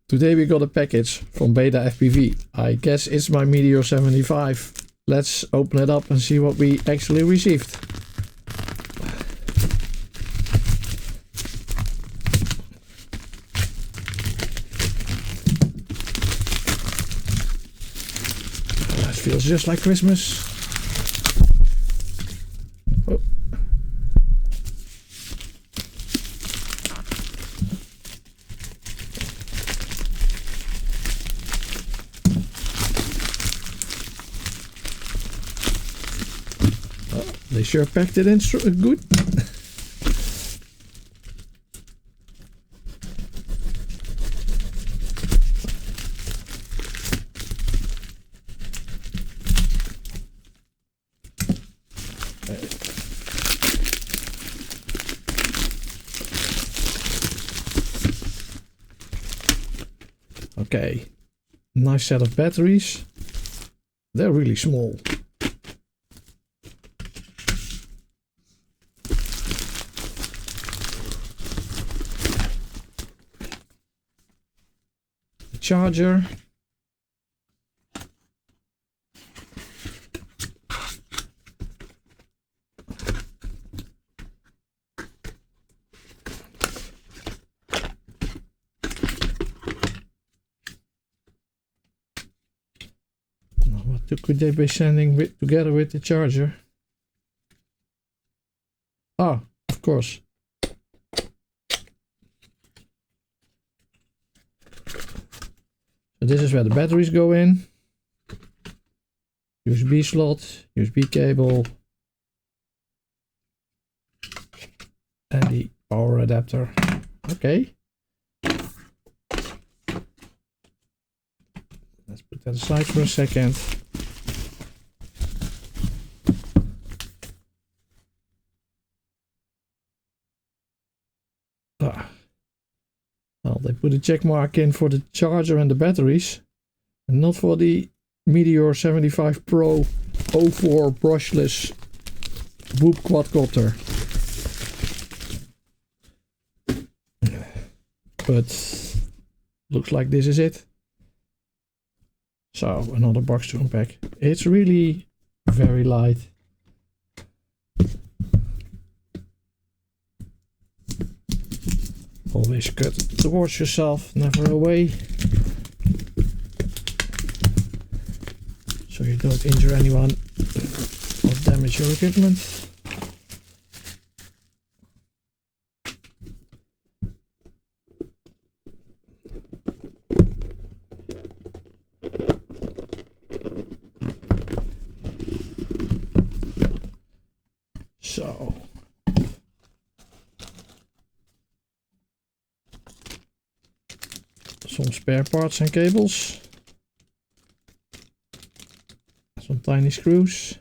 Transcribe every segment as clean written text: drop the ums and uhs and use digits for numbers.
Today we got a package from BetaFPV. I guess it's my Meteor 75. Let's open it up and see what we actually received. That feels just like Christmas. Oh. They sure packed it in good. Okay, nice set of batteries. They're really small. Charger. Now, what could they be sending together with the charger? Ah, of course. This is where the batteries go in. USB slot, USB cable, and the power adapter. Okay. Let's put that aside for a second. Well, they put a check mark in for the charger and the batteries, and not for the Meteor75 Pro O4 brushless whoop quadcopter. But looks like this is it. So another box to unpack. It's really very light. Always cut towards yourself, never away. So you don't injure anyone or damage your equipment. So some spare parts and cables, some tiny screws,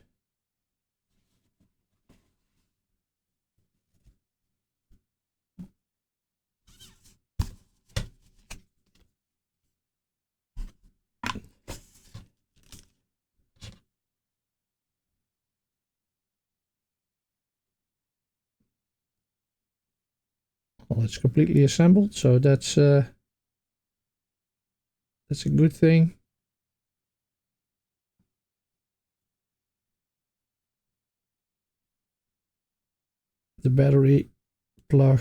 well, it's completely assembled, so that's a good thing. The battery plug.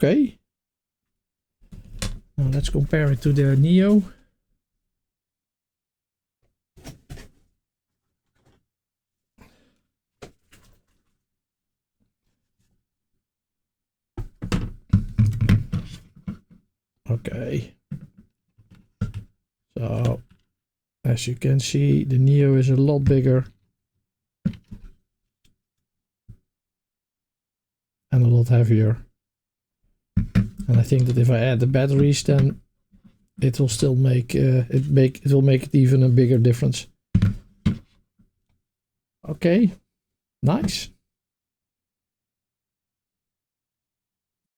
Okay. Now let's compare it to the Neo. Okay, so as you can see, the Neo is a lot bigger and a lot heavier. And I think that if I add the batteries, then it will still make it will make it even a bigger difference. Okay, nice.